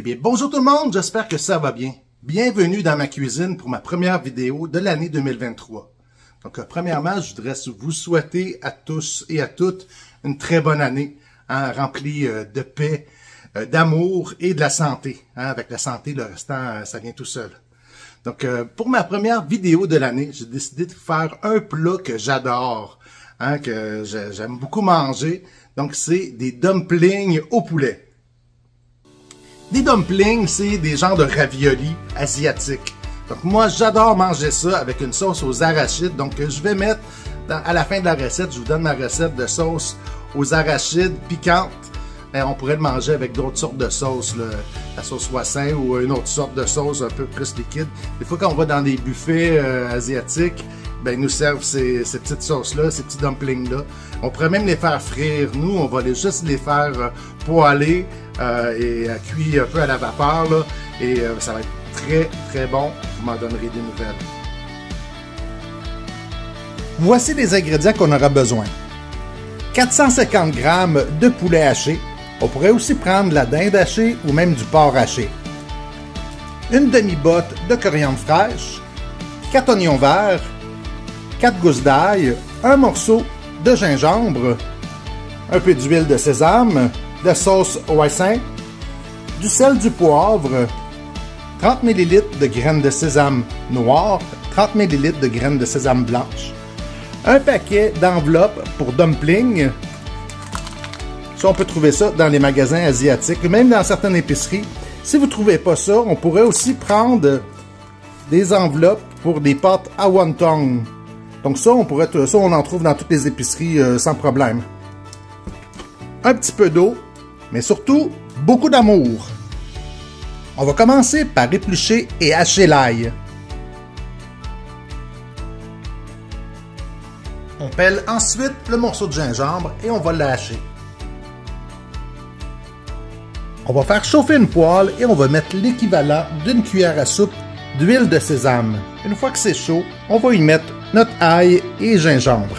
bien, bonjour tout le monde, j'espère que ça va bien. Bienvenue dans ma cuisine pour ma première vidéo de l'année 2023. Donc, premièrement, je voudrais vous souhaiter à tous et à toutes une très bonne année, remplie de paix, d'amour et de la santé. Avec la santé, le restant, ça vient tout seul. Donc, pour ma première vidéo de l'année, j'ai décidé de faire un plat que j'adore, que j'aime beaucoup manger. Donc, c'est des dumplings au poulet. Des dumplings, c'est des genres de raviolis asiatiques. Donc moi, j'adore manger ça avec une sauce aux arachides. Donc je vais mettre, à la fin de la recette, je vous donne ma recette de sauce aux arachides piquante. Mais on pourrait le manger avec d'autres sortes de sauces, la sauce Wassin ou une autre sorte de sauce un peu plus liquide. Des fois, quand on va dans des buffets asiatiques, ben, ils nous servent ces petites sauces-là, ces petits dumplings-là. On pourrait même les faire frire. Nous, on va juste les faire poêler et cuire un peu à la vapeur, là, et ça va être très, très bon. Vous m'en donnerez des nouvelles. Voici les ingrédients qu'on aura besoin. 450 g de poulet haché. On pourrait aussi prendre de la dinde hachée ou même du porc haché. Une demi-botte de coriandre fraîche, 4 oignons verts, 4 gousses d'ail, un morceau de gingembre, un peu d'huile de sésame, de sauce hoisin, du sel, du poivre, 30 ml de graines de sésame noir, 30 ml de graines de sésame blanche, un paquet d'enveloppes pour dumplings. Ça, on peut trouver ça dans les magasins asiatiques, même dans certaines épiceries. Si vous ne trouvez pas ça, on pourrait aussi prendre des enveloppes pour des pâtes à wonton. Donc ça, on en trouve dans toutes les épiceries sans problème. Un petit peu d'eau, mais surtout beaucoup d'amour. On va commencer par éplucher et hacher l'ail. On pèle ensuite le morceau de gingembre et on va le hacher. On va faire chauffer une poêle et on va mettre l'équivalent d'une cuillère à soupe d'huile de sésame. Une fois que c'est chaud, on va y mettre notre ail et gingembre.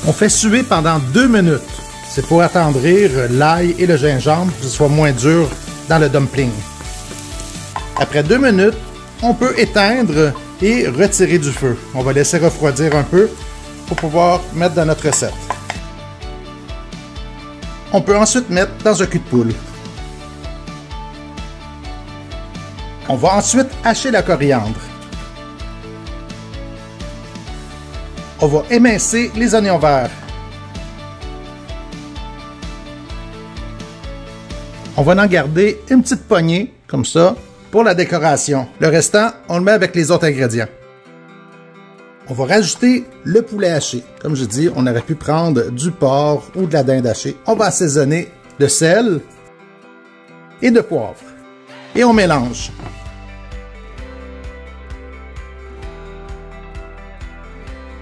On fait suer pendant 2 minutes. C'est pour attendrir l'ail et le gingembre pour que ce soit moins dur dans le dumpling. Après 2 minutes, on peut éteindre et retirer du feu. On va laisser refroidir un peu pour pouvoir mettre dans notre recette. On peut ensuite mettre dans un cul de poule. On va ensuite hacher la coriandre. On va émincer les oignons verts. On va en garder une petite poignée, comme ça, pour la décoration. Le restant, on le met avec les autres ingrédients. On va rajouter le poulet haché. Comme je dis, on aurait pu prendre du porc ou de la dinde hachée. On va assaisonner de sel et de poivre. Et on mélange.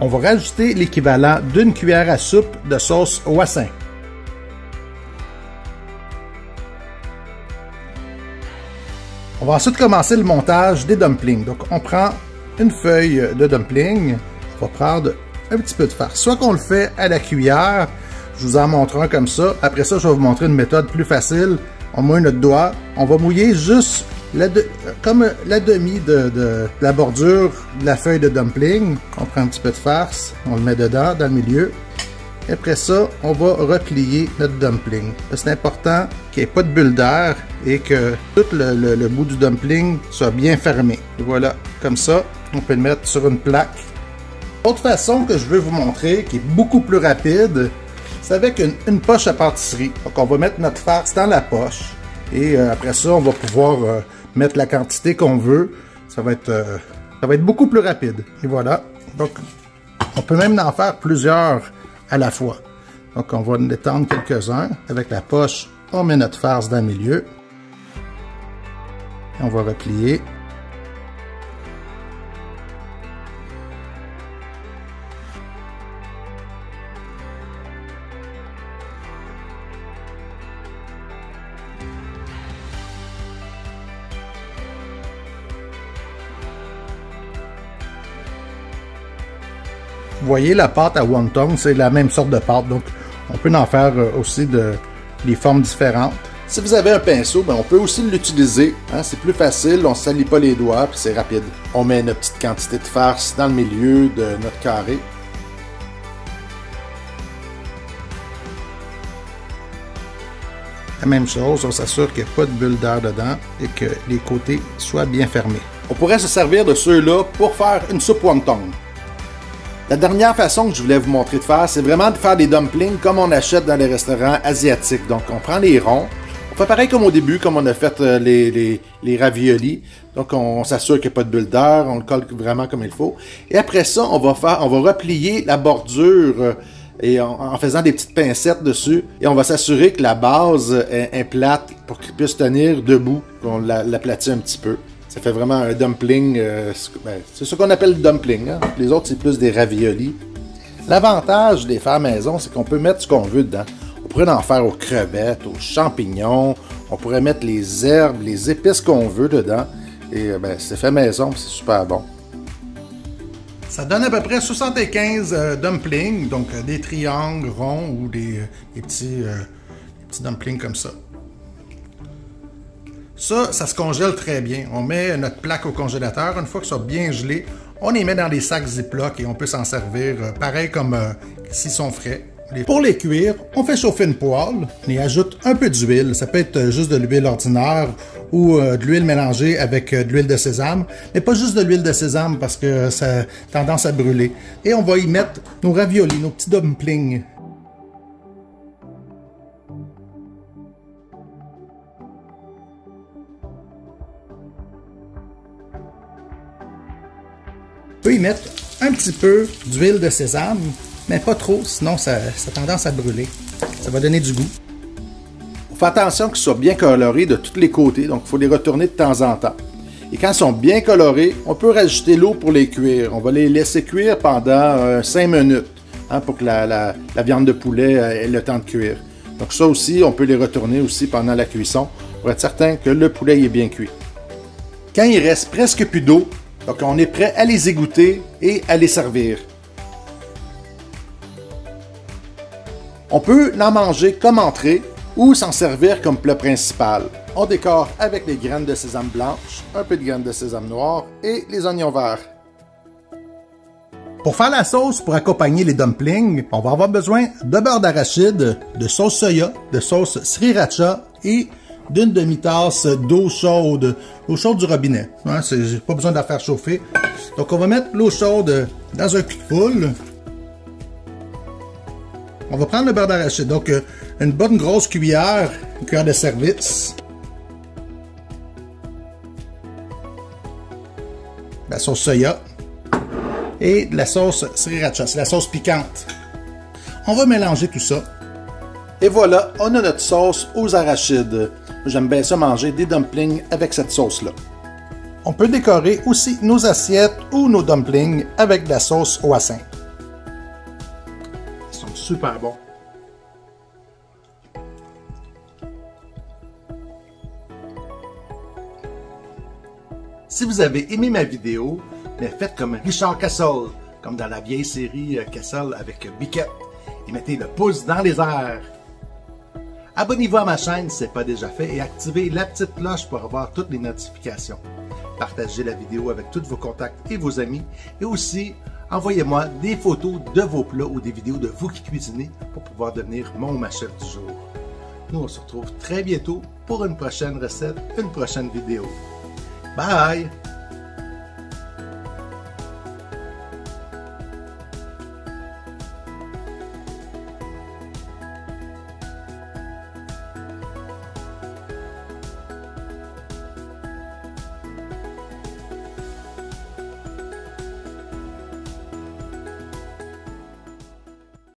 On va rajouter l'équivalent d'une cuillère à soupe de sauce Wassin. On va ensuite commencer le montage des dumplings. Donc, on prend une feuille de dumpling. On va prendre un petit peu de farce. Soit qu'on le fait à la cuillère, je vous en montre un comme ça. Après ça, je vais vous montrer une méthode plus facile. On mouille notre doigt. On va mouiller juste comme la demi de la bordure de la feuille de dumpling. On prend un petit peu de farce. On le met dedans, dans le milieu. Et après ça, on va replier notre dumpling. C'est important qu'il n'y ait pas de bulle d'air et que tout le bout du dumpling soit bien fermé. Et voilà, comme ça, on peut le mettre sur une plaque. Autre façon que je veux vous montrer, qui est beaucoup plus rapide, c'est avec une poche à pâtisserie. Donc on va mettre notre farce dans la poche. Et après ça, on va pouvoir mettre la quantité qu'on veut. Ça va être beaucoup plus rapide. Et voilà. Donc, on peut même en faire plusieurs à la fois. Donc, on va en étendre quelques-uns. Avec la poche, on met notre farce dans le milieu. Et on va replier. Vous voyez, la pâte à wonton, c'est la même sorte de pâte. Donc, on peut en faire aussi des formes différentes. Si vous avez un pinceau, on peut aussi l'utiliser. Hein, c'est plus facile, on ne salit pas les doigts, puis c'est rapide. On met notre petite quantité de farce dans le milieu de notre carré. La même chose, on s'assure qu'il n'y a pas de bulle d'air dedans et que les côtés soient bien fermés. On pourrait se servir de ceux-là pour faire une soupe wonton. La dernière façon que je voulais vous montrer de faire, c'est vraiment de faire des dumplings comme on achète dans les restaurants asiatiques. Donc, on prend les ronds, on fait pareil comme au début, comme on a fait les raviolis. Donc, on s'assure qu'il n'y a pas de bulle d'air, on le colle vraiment comme il faut. Et après ça, on va replier la bordure et en faisant des petites pincettes dessus. Et on va s'assurer que la base est plate pour qu'il puisse tenir debout, qu'on l'aplatit un petit peu. Ça fait vraiment un dumpling, c'est ce qu'on appelle le dumpling. Hein? Les autres, c'est plus des raviolis. L'avantage des faire maison, c'est qu'on peut mettre ce qu'on veut dedans. On pourrait en faire aux crevettes, aux champignons, on pourrait mettre les herbes, les épices qu'on veut dedans. Et c'est fait maison, c'est super bon. Ça donne à peu près 75 dumplings, donc des triangles ronds ou des petits dumplings comme ça. Ça se congèle très bien. On met notre plaque au congélateur. Une fois que ça soit bien gelé, on les met dans des sacs Ziploc et on peut s'en servir pareil comme s'ils sont frais. Pour les cuire, on fait chauffer une poêle. On y ajoute un peu d'huile. Ça peut être juste de l'huile ordinaire ou de l'huile mélangée avec de l'huile de sésame. Mais pas juste de l'huile de sésame parce que ça a tendance à brûler. Et on va y mettre nos raviolis, nos petits dumplings. On peut y mettre un petit peu d'huile de sésame, mais pas trop, sinon ça a tendance à brûler. Ça va donner du goût. On fait attention qu'ils soient bien colorés de tous les côtés, donc il faut les retourner de temps en temps. Et quand ils sont bien colorés, on peut rajouter l'eau pour les cuire. On va les laisser cuire pendant 5 minutes pour que la viande de poulet ait le temps de cuire. Donc ça aussi, on peut les retourner aussi pendant la cuisson pour être certain que le poulet est bien cuit. Quand il reste presque plus d'eau, donc on est prêt à les égoutter et à les servir. On peut en manger comme entrée ou s'en servir comme plat principal. On décore avec les graines de sésame blanches, un peu de graines de sésame noire et les oignons verts. Pour faire la sauce pour accompagner les dumplings, on va avoir besoin de beurre d'arachide, de sauce soya, de sauce sriracha et d'une demi-tasse d'eau chaude du robinet. Hein, j'ai pas besoin de la faire chauffer. Donc on va mettre l'eau chaude dans un cul de poule. On va prendre le beurre d'arachide. Donc une bonne grosse cuillère, une cuillère de service. La sauce soya. Et de la sauce sriracha, c'est la sauce piquante. On va mélanger tout ça. Et voilà, on a notre sauce aux arachides. J'aime bien ça manger des dumplings avec cette sauce-là. On peut décorer aussi nos assiettes ou nos dumplings avec de la sauce au hassin. Ils sont super bons. Si vous avez aimé ma vidéo, faites comme Richard Castle, comme dans la vieille série Castle avec Biquette, et mettez le pouce dans les airs. Abonnez-vous à ma chaîne si ce n'est pas déjà fait et activez la petite cloche pour avoir toutes les notifications. Partagez la vidéo avec tous vos contacts et vos amis et aussi envoyez-moi des photos de vos plats ou des vidéos de vous qui cuisinez pour pouvoir devenir mon ou ma chef du jour. Nous on se retrouve très bientôt pour une prochaine recette, une prochaine vidéo. Bye!